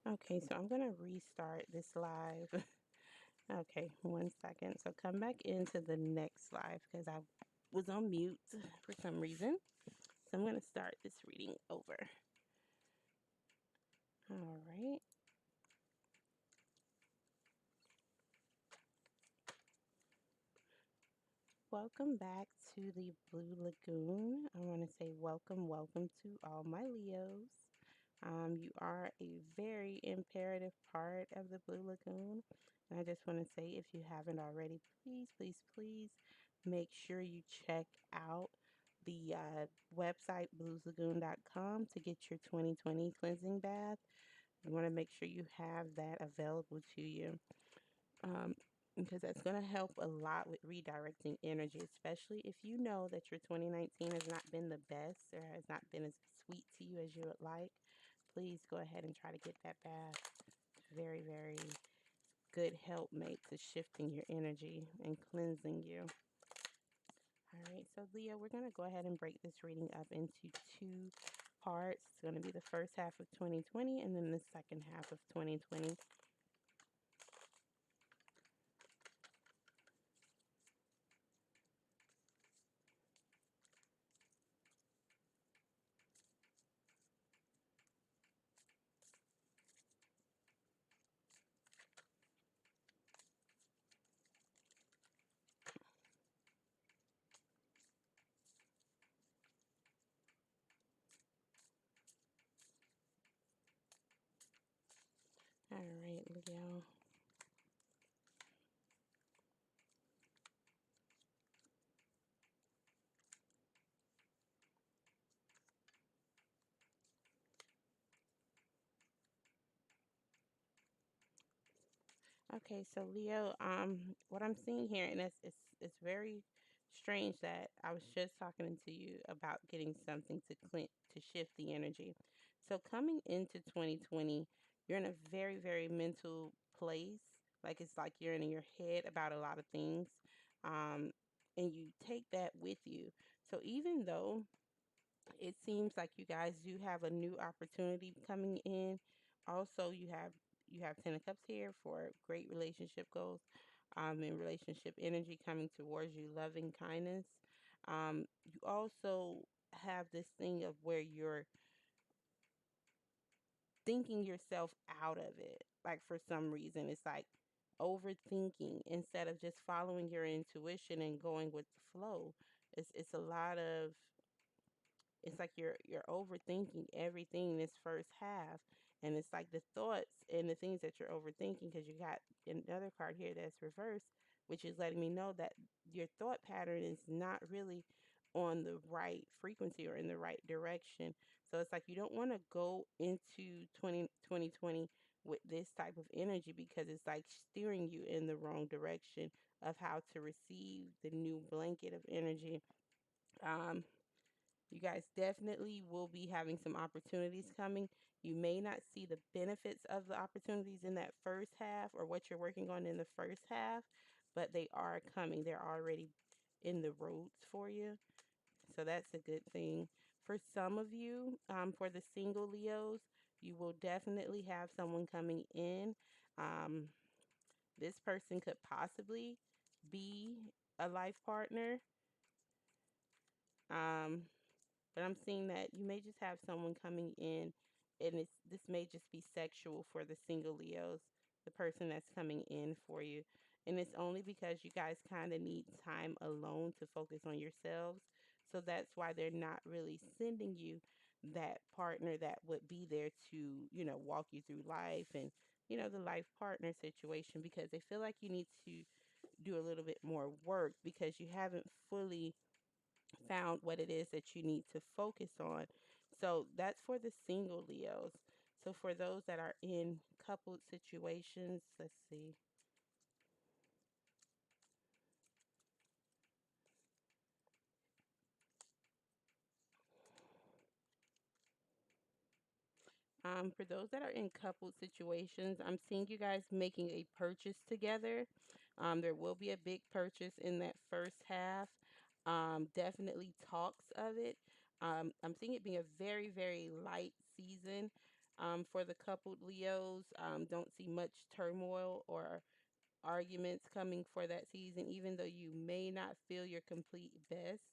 Okay, so I'm going to restart this live. Okay, 1 second. So come back into the next live because I was on mute for some reason. So I'm going to start this reading over. All right. Welcome back to the Blue Lagoon. I want to say welcome to all my Leos. You are a very imperative part of the Blue Lagoon. And I just want to say, if you haven't already, please make sure you check out the website blueslagoon.com to get your 2020 cleansing bath. You want to make sure you have that available to you. Because that's going to help a lot with redirecting energy, especially if you know that your 2019 has not been the best or has not been as sweet to you as you would like. Please go ahead and try to get that bath. Very good helpmate to shifting your energy and cleansing you. All right, so Leo, we're going to go ahead and break this reading up into two parts. It's going to be the first half of 2020 and then the second half of 2020. All right, Leo. Okay, so Leo, what I'm seeing here, and it's very strange that I was just talking to you about getting something to shift the energy. So coming into 2020, you're in a very mental place. Like it's like you're in your head about a lot of things, um, and you take that with you. So even though it seems like you guys do have a new opportunity coming in. Also, you have Ten of Cups here for great relationship goals, and relationship energy coming towards you, loving kindness. You also have this thing of where you're thinking yourself out of it. Like for some reason, it's like overthinking instead of just following your intuition and going with the flow. It's a lot of, it's like you're overthinking everything this first half, and it's like the thoughts and the things that you're overthinking, because you got another card here that's reversed, which is letting me know that your thought pattern is not really on the right frequency or in the right direction. So it's like you don't want to go into 2020 with this type of energy, because it's like steering you in the wrong direction of how to receive the new blanket of energy. um you guys definitely will be having some opportunities coming. You may not see the benefits of the opportunities in that first half or what you're working on in the first half, but they are coming. They're already in the roads for you. So that's a good thing. For some of you, for the single Leos, you will definitely have someone coming in. Um, this person could possibly be a life partner. Um, but I'm seeing that you may just have someone coming in, and this may just be sexual for the single Leos, the person that's coming in for you. And it's only because you guys kind of need time alone to focus on yourselves. So that's why they're not really sending you that partner that would be there to, walk you through life and, the life partner situation, because they feel like you need to do a little bit more work because you haven't fully found what it is that you need to focus on. So that's for the single Leos. So for those that are in coupled situations, let's see. For those that are in coupled situations, I'm seeing you guys making a purchase together. There will be a big purchase in that first half. Definitely talks of it. I'm seeing it being a very light season. For the coupled Leos, don't see much turmoil or arguments coming for that season, even though you may not feel your complete best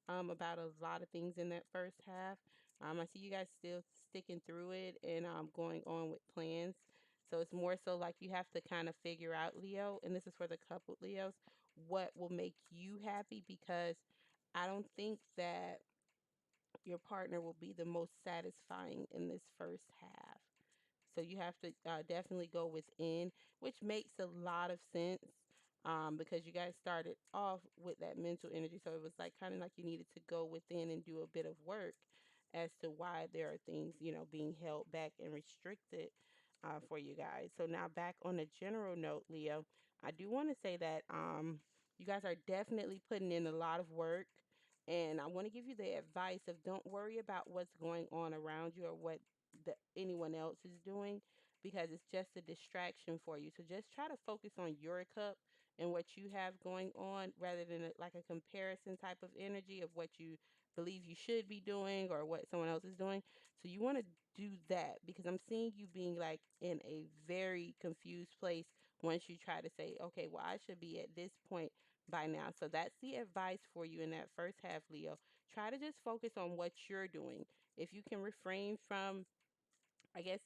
about a lot of things in that first half. I see you guys still sticking through it and going on with plans. So it's more so like you have to kind of figure out, Leo, and this is for the coupled Leos, what will make you happy, because I don't think that your partner will be the most satisfying in this first half. So you have to definitely go within, which makes a lot of sense because you guys started off with that mental energy. So it was like kind of like you needed to go within and do a bit of work as to why there are things, being held back and restricted for you guys. So now back on a general note, Leo, I do want to say that you guys are definitely putting in a lot of work. And I want to give you the advice of don't worry about what's going on around you or what anyone else is doing, because it's just a distraction for you. So just try to focus on your cup and what you have going on rather than like a comparison type of energy of what you believe you should be doing or what someone else is doing. So you want to do that, because I'm seeing you being like in a very confused place once you try to say, okay, well, I should be at this point by now. So that's the advice for you in that first half, Leo. Try to just focus on what you're doing. If you can refrain from, I guess,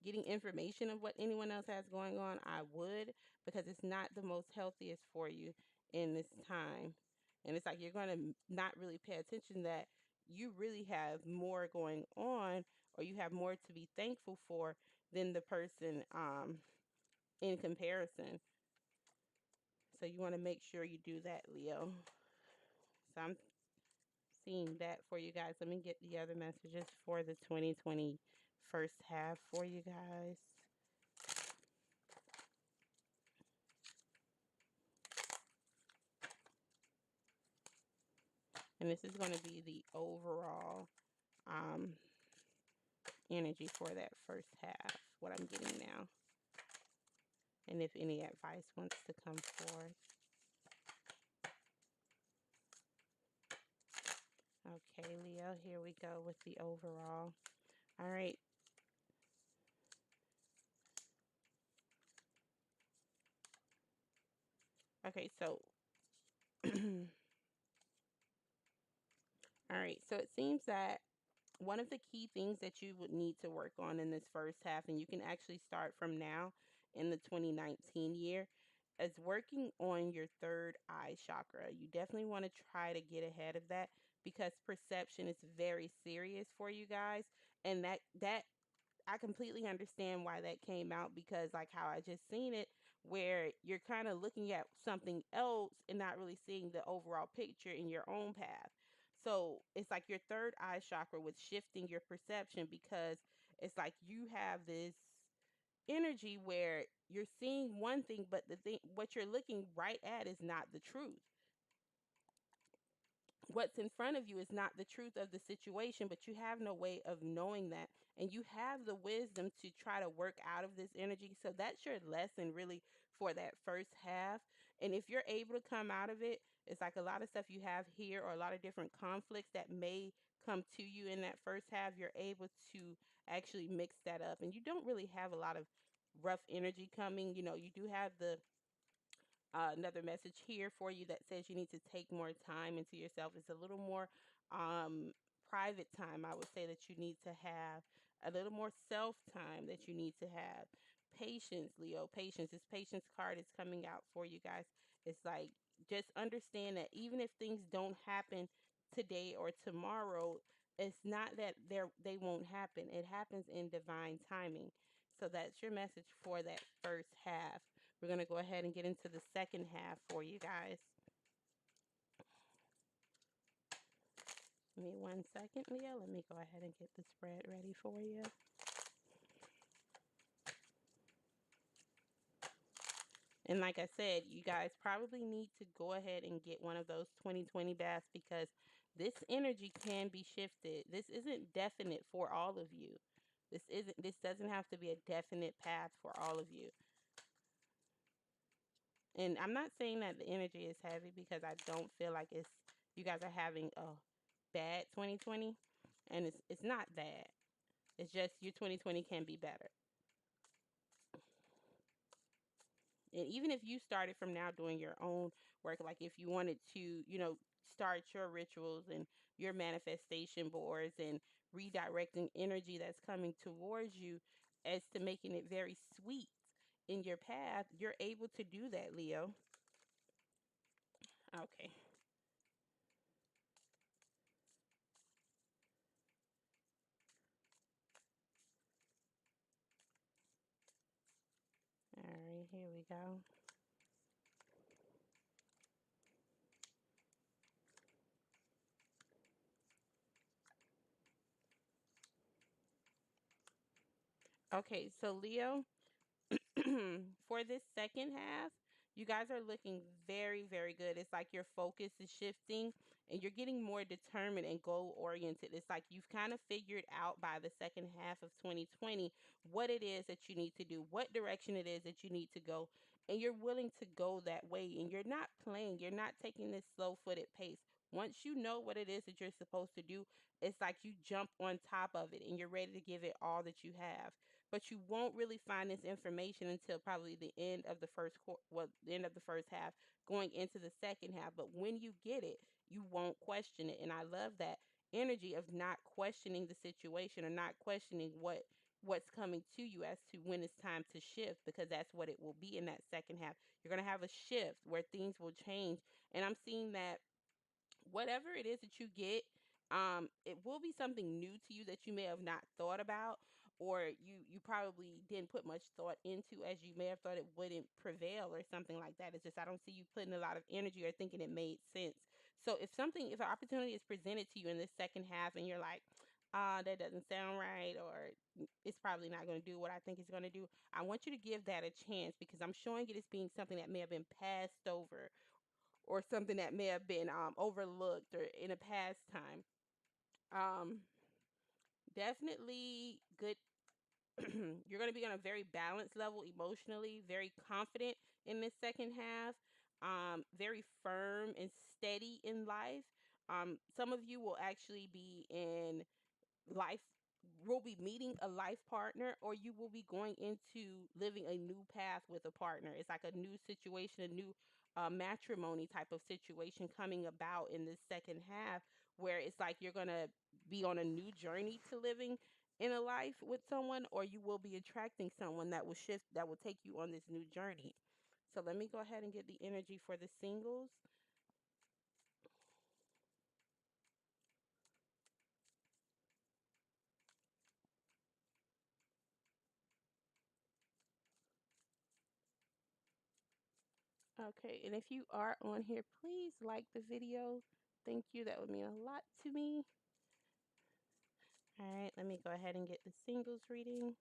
getting information of what anyone else has going on, I would, because it's not the most healthiest for you in this time. And it's like you're going to not really pay attention that you really have more going on, or you have more to be thankful for than the person in comparison. So you want to make sure you do that, Leo. So I'm seeing that for you guys. Let me get the other messages for the 2020 first half for you guys. And this is going to be the overall um, energy for that first half, what I'm getting now. And if any advice wants to come forth. Okay, Leo, here we go with the overall. All right. Okay, so all right. So it seems that one of the key things that you would need to work on in this first half, and you can actually start from now in the 2019 year, is working on your third eye chakra. You definitely want to try to get ahead of that, because perception is very serious for you guys. And that I completely understand why that came out, because like how I just seen it, where you're kind of looking at something else and not really seeing the overall picture in your own path. So it's like your third eye chakra with shifting your perception, because it's like you have this energy where you're seeing one thing, but the thing what you're looking right at is not the truth. What's in front of you is not the truth of the situation, but you have no way of knowing that. And you have the wisdom to try to work out of this energy. So that's your lesson really for that first half. And if you're able to come out of it, it's like a lot of stuff you have here, or a lot of different conflicts that may come to you in that first half, you're able to actually mix that up. And you don't really have a lot of rough energy coming. You do have the another message here for you that says you need to take more time into yourself. It's a little more um, private time, I would say, that you need to have, a little more self time that you need to have. Patience, Leo, patience. This patience card is coming out for you guys. It's like, just understand that even if things don't happen today or tomorrow, it's not that they won't happen. It happens in divine timing. So that's your message for that first half. We're going to go ahead and get into the second half for you guys. Give me 1 second, Leo. Let me go ahead and get the spread ready for you. And like I said, you guys probably need to go ahead and get one of those 2020 baths, because this energy can be shifted. This isn't definite for all of you. This doesn't have to be a definite path for all of you. And I'm not saying that the energy is heavy, because I don't feel like you guys are having a bad 2020, and it's not bad. It's just your 2020 can be better. And even if you started from now doing your own work, like if you wanted to, start your rituals and your manifestation boards and redirecting energy that's coming towards you as to making it very sweet in your path, you're able to do that, Leo. Okay. All right, here we go. Okay, so Leo, for this second half, you guys are looking very, very good. It's like your focus is shifting and you're getting more determined and goal oriented. It's like you've kind of figured out by the second half of 2020 what it is that you need to do, what direction it is that you need to go, and you're willing to go that way. And you're not playing, you're not taking this slow footed pace. Once you know what it is that you're supposed to do, it's like you jump on top of it and you're ready to give it all that you have, but you won't really find this information until probably the end of the the end of the first half, going into the second half. But when you get it, you won't question it, and I love that energy of not questioning the situation or not questioning what's coming to you as to when it's time to shift, because that's what it will be in that second half. You're going to have a shift where things will change, and I'm seeing that whatever it is that you get, it will be something new to you that you may have not thought about, or you probably didn't put much thought into, as you may have thought it wouldn't prevail or something like that. It's just I don't see you putting a lot of energy or thinking it made sense. So if an opportunity is presented to you in this second half and you're like, that doesn't sound right, or it's probably not going to do what I think it's going to do, I want you to give that a chance, because I'm showing it as being something that may have been passed over or something that may have been overlooked or in a past time. Um, Definitely good. You're going to be on a very balanced level emotionally, very confident in this second half, very firm and steady in life. Some of you will actually be in life, will be meeting a life partner, or you will be going into living a new path with a partner. It's like a new situation, a new matrimony type of situation coming about in this second half, where it's like you're going to be on a new journey to living in a life with someone, or you will be attracting someone that will shift, that will take you on this new journey. So let me go ahead and get the energy for the singles. Okay, and if you are on here, please like the video. Thank you. That would mean a lot to me. All right, let me go ahead and get the singles reading.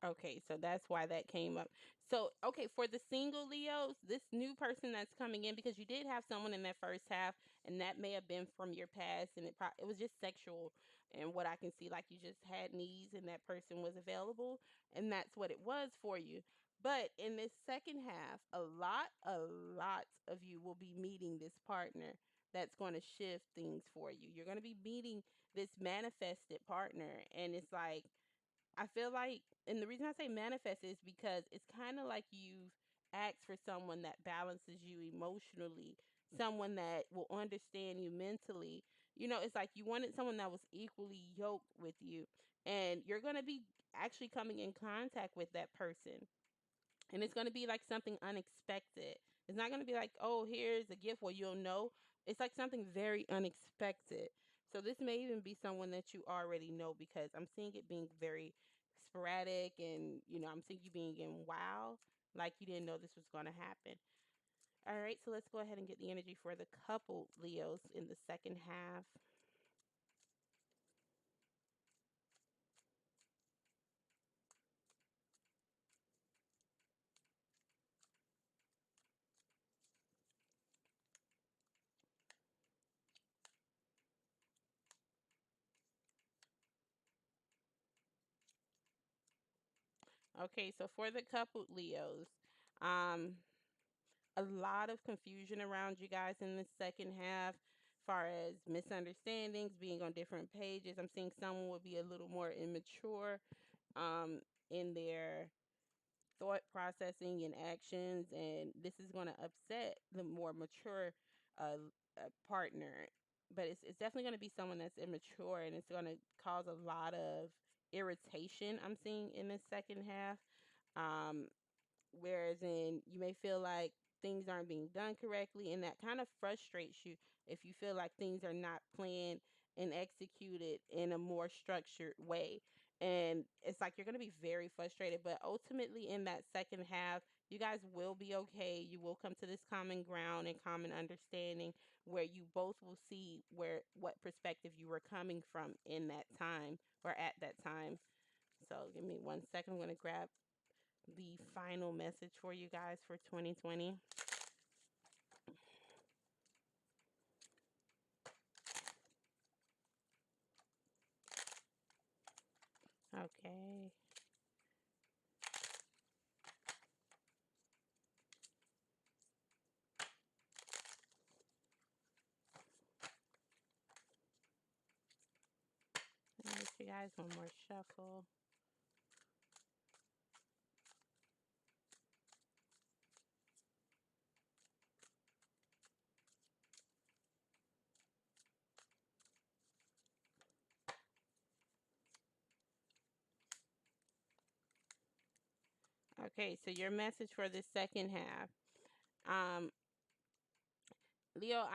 Okay, so that's why that came up. So, okay, for the single Leos, this new person that's coming in, because you did have someone in that first half, and that may have been from your past, and it was just sexual, and what I can see, like you just had needs, and that person was available, and that's what it was for you. But in this second half, a lot of you will be meeting this partner that's going to shift things for you. You're going to be meeting this manifested partner, and it's like I feel like, and the reason I say manifest is because it's kind of like you've asked for someone that balances you emotionally, someone that will understand you mentally. It's like you wanted someone that was equally yoked with you, and you're going to be actually coming in contact with that person, and it's going to be like something unexpected. It's not going to be like, oh, here's a gift where you'll know. It's like something very unexpected. So this may even be someone that you already know, because I'm seeing it being very sporadic, and I'm seeing you being in wow, like you didn't know this was going to happen. All right, so let's go ahead and get the energy for the couple Leos in the second half. Okay, so for the coupled Leos, um, a lot of confusion around you guys in the second half, far as misunderstandings, being on different pages. I'm seeing someone will be a little more immature um in their thought processing and actions, and this is going to upset the more mature uh, partner. But it's definitely going to be someone that's immature, and it's going to cause a lot of irritation. I'm seeing in the second half. Um, Whereas in you may feel like things aren't being done correctly, and that kind of frustrates you if you feel like things are not planned and executed in a more structured way. And it's like you're going to be very frustrated, but ultimately in that second half, you guys will be okay. You will come to this common ground and common understanding where you both will see where what perspective you were coming from in that time or at that time. So give me 1 second. I'm going to grab the final message for you guys for 2020. Okay. I'll give you guys one more shuffle. Okay, so your message for the second half. Um, Leo,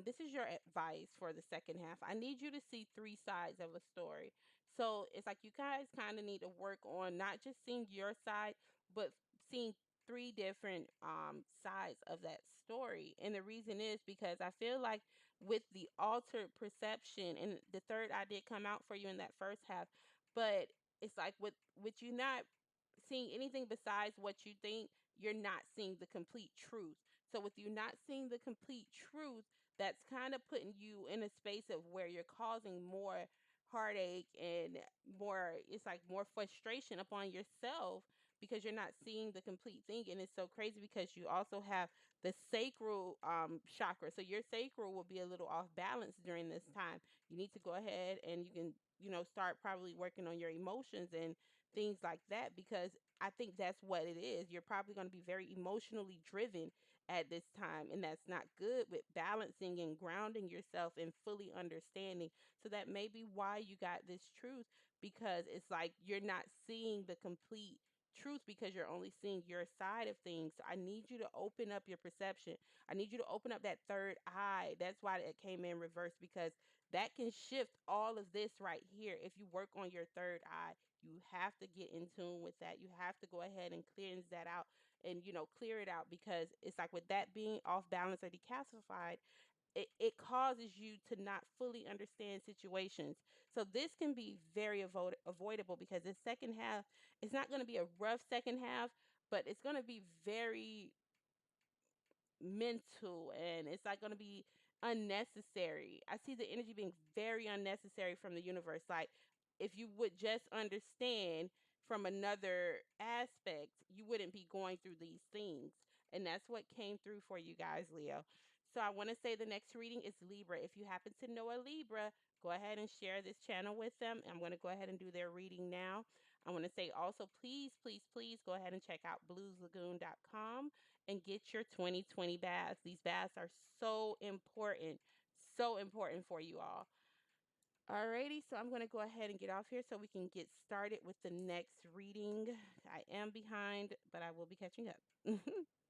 this is your advice for the second half. I need you to see three sides of a story. So it's like you guys kind of need to work on not just seeing your side, but seeing three different sides of that story. And the reason is because I feel like with the altered perception, and the third eye did come out for you in that first half, but it's like with you not seeing anything besides what you think, you're not seeing the complete truth. So with you not seeing the complete truth, that's kind of putting you in a space of where you're causing more heartache and more, it's like more frustration upon yourself because you're not seeing the complete thing. And it's so crazy because you also have the sacral chakra. So your sacral will be a little off balance during this time. You need to go ahead and you can, start probably working on your emotions and things like that, because I think that's what it is. You're probably going to be very emotionally driven at this time, and that's not good with balancing and grounding yourself and fully understanding. So that may be why you got this truth, because it's like you're not seeing the complete truth because you're only seeing your side of things. So I need you to open up your perception. I need you to open up that third eye. That's why it came in reverse, because that can shift all of this right here if you work on your third eye. You have to get in tune with that. You have to go ahead and cleanse that out and clear it out, because it's like with that being off balance or decalcified, it causes you to not fully understand situations. So this can be very avoidable, because the second half, it's not going to be a rough second half, but it's going to be very mental, and it's like going to be unnecessary. I see the energy being very unnecessary from the universe. Like if you would just understand from another aspect, you wouldn't be going through these things. And that's what came through for you guys, Leo. So I want to say the next reading is Libra. If you happen to know a Libra, go ahead and share this channel with them. I'm going to go ahead and do their reading now. I want to say also, please, please, please go ahead and check out blueslagoon.com and get your 2020 baths. These baths are so important for you all. Alrighty, so I'm going to go ahead and get off here so we can get started with the next reading. I am behind, but I will be catching up.